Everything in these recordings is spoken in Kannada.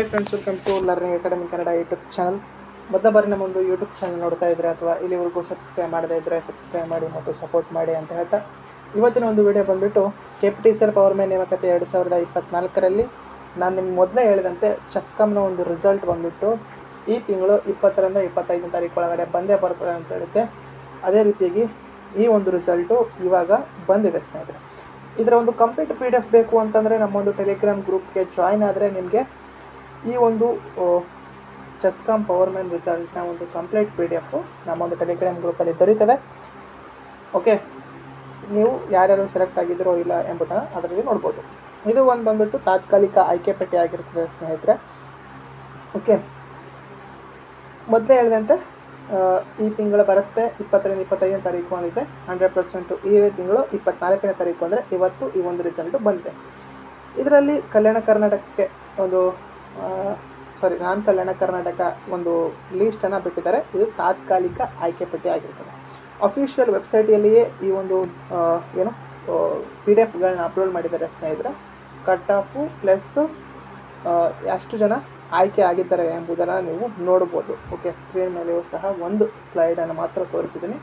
Hi friends, welcome to learning academy Kannada YouTube channel. ಮೊದಲ ಬಾರಿ ನಮ್ಮೊಂದು ಯೂಟ್ಯೂಬ್ ಚಾನಲ್ ನೋಡ್ತಾ ಇದ್ದರೆ ಅಥವಾ ಇಲ್ಲಿವರೆಗೂ ಸಬ್ಸ್ಕ್ರೈಬ್ ಮಾಡದೇ ಇದ್ದರೆ ಸಬ್ಸ್ಕ್ರೈಬ್ ಮಾಡಿ ಮತ್ತು ಸಪೋರ್ಟ್ ಮಾಡಿ ಅಂತ ಹೇಳ್ತಾ ಇವತ್ತಿನ ಒಂದು ವಿಡಿಯೋ ಬಂದುಬಿಟ್ಟು KPTCL ಪವರ್ಮ್ಯಾನ್ ನೇಮಕಾತಿ 2024ರಲ್ಲಿ ನಾನು ನಿಮ್ಗೆ ಮೊದಲೇ ಹೇಳಿದಂತೆ ಚೆಸ್ಕಾಮ್ನ ಒಂದು ರಿಸಲ್ಟ್ ಬಂದುಬಿಟ್ಟು ಈ ತಿಂಗಳು 20ರಿಂದ 25ನೇ ತಾರೀಕು ಒಳಗಡೆ ಬಂದೇ ಬರ್ತದೆ ಅಂತ ಹೇಳುತ್ತೆ. ಅದೇ ರೀತಿಯಾಗಿ ಈ ಒಂದು ರಿಸಲ್ಟು ಇವಾಗ ಬಂದಿದೆ ಸ್ನೇಹಿತರೆ. ಇದರ ಒಂದು ಕಂಪ್ಲೀಟ್ PDF ಬೇಕು ಅಂತಂದರೆ ನಮ್ಮೊಂದು ಟೆಲಿಗ್ರಾಮ್ ಗ್ರೂಪ್ಗೆ ಜಾಯ್ನ್ ಆದರೆ ನಿಮಗೆ ಈ ಒಂದು ಚೆಸ್ಕಾಮ್ ಪವರ್ಮ್ಯಾನ್ ರಿಸಲ್ಟ್ನ ಒಂದು ಕಂಪ್ಲೀಟ್ PDF ನಮ್ಮೊಂದು ಟೆಲಿಗ್ರಾಮ್ ಗ್ರೂಪಲ್ಲಿ ದೊರೀತದೆ. ಓಕೆ, ನೀವು ಯಾರ್ಯಾರು ಸೆಲೆಕ್ಟ್ ಆಗಿದ್ದೀರೋ ಇಲ್ಲ ಎಂಬುದನ್ನು ಅದರಲ್ಲಿ ನೋಡ್ಬೋದು. ಇದು ಒಂದು ಬಂದುಬಿಟ್ಟು ತಾತ್ಕಾಲಿಕ ಆಯ್ಕೆ ಪಟ್ಟಿ ಆಗಿರ್ತದೆ ಸ್ನೇಹಿತರೆ. ಓಕೆ, ಮೊದಲೇ ಹೇಳಿದಂತೆ ಈ ತಿಂಗಳು ಬರುತ್ತೆ 20ರಿಂದ 25ನೇ ತಾರೀಕು ಅಂದಿದೆ. 100% ಇದೇ ತಿಂಗಳು 24ನೇ ತಾರೀಕು ಅಂದರೆ ಇವತ್ತು ಈ ಒಂದು ರಿಸಲ್ಟು ಬಂದಿದೆ. ಇದರಲ್ಲಿ ಕಲ್ಯಾಣ ಕರ್ನಾಟಕಕ್ಕೆ ಒಂದು ನಾನ್ ಕಲ್ಯಾಣ ಕರ್ನಾಟಕ ಒಂದು ಲೀಸ್ಟನ್ನು ಬಿಟ್ಟಿದ್ದಾರೆ. ಇದು ತಾತ್ಕಾಲಿಕ ಆಯ್ಕೆ ಪಟ್ಟಿ ಆಗಿರ್ತದೆ. ಅಫಿಷಿಯಲ್ ವೆಬ್ಸೈಟಲ್ಲಿಯೇ ಈ ಒಂದು PDF ಅಪ್ಲೋಡ್ ಮಾಡಿದ್ದಾರೆ ಸ್ನೇಹಿತರೆ. ಕಟ್ ಆಫು ಪ್ಲಸ್ ಎಷ್ಟು ಜನ ಆಯ್ಕೆ ಆಗಿದ್ದಾರೆ ಎಂಬುದನ್ನು ನೀವು ನೋಡ್ಬೋದು. ಓಕೆ, ಸ್ಕ್ರೀನ್ ಮೇಲೆಯೂ ಸಹ ಒಂದು ಸ್ಲೈಡನ್ನು ಮಾತ್ರ ತೋರಿಸಿದ್ದೀನಿ.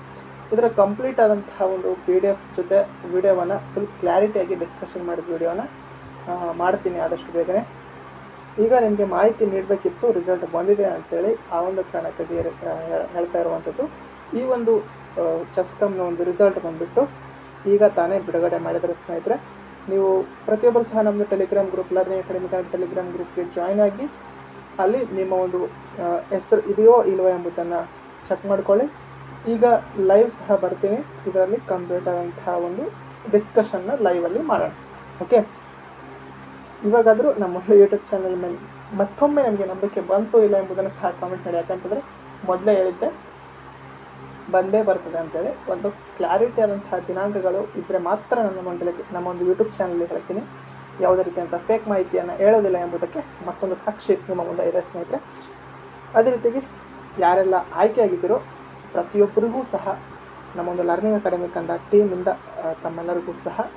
ಇದರ ಕಂಪ್ಲೀಟ್ ಆದಂತಹ ಒಂದು PDF ಜೊತೆ ವಿಡಿಯೋವನ್ನು ಫುಲ್ ಕ್ಲಾರಿಟಿಯಾಗಿ ಡಿಸ್ಕಷನ್ ಮಾಡಿದ ವಿಡಿಯೋನ ಮಾಡ್ತೀನಿ ಆದಷ್ಟು ಬೇಗನೆ. ಈಗ ನಿಮಗೆ ಮಾಹಿತಿ ನೀಡಬೇಕಿತ್ತು, ರಿಸಲ್ಟ್ ಬಂದಿದೆ ಅಂಥೇಳಿ ಆ ಒಂದು ಕಾರಣಕ್ಕಾಗಿ ಹೇಳ್ತಾ ಇರುವಂಥದ್ದು. ಈ ಒಂದು ಚೆಸ್ಕಾಮ್ನ ಒಂದು ರಿಸಲ್ಟ್ ಬಂದುಬಿಟ್ಟು ಈಗ ತಾನೇ ಬಿಡುಗಡೆ ಮಾಡಿದರೆ ಸ್ನೇಹಿತರೆ. ನೀವು ಪ್ರತಿಯೊಬ್ಬರು ಸಹ ನಮ್ಮದು Telegram group learning academy Telegram ಗ್ರೂಪ್ಗೆ ಜಾಯ್ನ್ ಆಗಿ ಅಲ್ಲಿ ನಿಮ್ಮ ಒಂದು ಹೆಸರು ಇದೆಯೋ ಇಲ್ವೋ ಎಂಬುದನ್ನು ಚೆಕ್ ಮಾಡ್ಕೊಳ್ಳಿ. ಈಗ ಲೈವ್ ಸಹ ಬರ್ತೀನಿ, ಇದರಲ್ಲಿ ಕಂಪ್ಲೀಟ್ ಆದಂತಹ ಒಂದು ಡಿಸ್ಕಷನ್ನ ಲೈವಲ್ಲಿ ಮಾಡೋಣ. ಓಕೆ, ಇವಾಗಾದರೂ ನಮ್ಮ ಯೂಟ್ಯೂಬ್ ಚಾನಲ್ ಮೇಲೆ ಮತ್ತೊಮ್ಮೆ ನಮಗೆ ನಂಬಿಕೆ ಬಂತು ಇಲ್ಲ ಎಂಬುದನ್ನು ಸಹ ಕಾಮೆಂಟ್ ಮಾಡಿ. ಯಾಕಂತಂದರೆ ಮೊದಲೇ ಹೇಳಿದ್ದೆ ಬಂದೇ ಬರ್ತದೆ ಅಂತೇಳಿ. ಒಂದು ಕ್ಲಾರಿಟಿ ಆದಂತಹ ದಿನಾಂಕಗಳು ಇದ್ದರೆ ಮಾತ್ರ ನಮ್ಮ ಒಂದು ಯೂಟ್ಯೂಬ್ ಚಾನಲ್ ಹೇಳ್ತೀನಿ. ಯಾವುದೇ ರೀತಿಯಂಥ ಫೇಕ್ ಮಾಹಿತಿಯನ್ನು ಹೇಳೋದಿಲ್ಲ ಎಂಬುದಕ್ಕೆ ಮತ್ತೊಂದು ಸಾಕ್ಷಿ ನಿಮ್ಮ ಮುಂದೆ ಇದೆ ಸ್ನೇಹಿತರೆ. ಅದೇ ರೀತಿಯಾಗಿ ಯಾರೆಲ್ಲ ಆಯ್ಕೆಯಾಗಿದ್ದೀರೋ ಪ್ರತಿಯೊಬ್ಬರಿಗೂ ಸಹ ನಮ್ಮೊಂದು ಲರ್ನಿಂಗ್ ಅಕಾಡೆಮಿ ಕನ್ನಡ ಟೀಮಿಂದ ತಮ್ಮೆಲ್ಲರಿಗೂ ಸಹ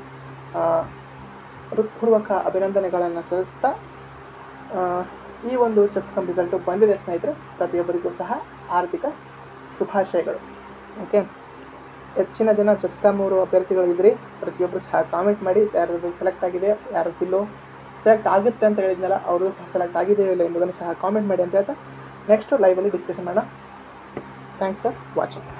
ಹೃತ್ಪೂರ್ವಕ ಅಭಿನಂದನೆಗಳನ್ನು ಸಲ್ಲಿಸ್ತಾ ಈ ಒಂದು ಚೆಸ್ಕಾಮ್ ರಿಸಲ್ಟು ಬಂದಿದೆ ಸ್ನೇಹಿತರೆ. ಪ್ರತಿಯೊಬ್ಬರಿಗೂ ಸಹ ಆರ್ಥಿಕ ಶುಭಾಶಯಗಳು. ಓಕೆ, ಹೆಚ್ಚಿನ ಜನ ಚೆಸ್ಕಾಮ್ ಅವರು ಅಭ್ಯರ್ಥಿಗಳಿದ್ರಿ. ಪ್ರತಿಯೊಬ್ಬರು ಸಹ ಕಾಮೆಂಟ್ ಮಾಡಿ ಯಾರು ಸೆಲೆಕ್ಟ್ ಆಗಿದೆ, ಯಾರದಿಲ್ಲೋ ಸೆಲೆಕ್ಟ್ ಆಗುತ್ತೆ ಅಂತ ಹೇಳಿದ್ನಲ್ಲ ಅವ್ರದ್ದು ಸಹ ಸೆಲೆಕ್ಟ್ ಆಗಿದೆಯೋ ಇಲ್ಲ ಎಂಬುದನ್ನು ಸಹ ಕಾಮೆಂಟ್ ಮಾಡಿ ಅಂತ ಹೇಳ್ತಾ ನೆಕ್ಸ್ಟು ಲೈವಲ್ಲಿ ಡಿಸ್ಕಷನ್ ಮಾಡೋಣ. Thanks for watching.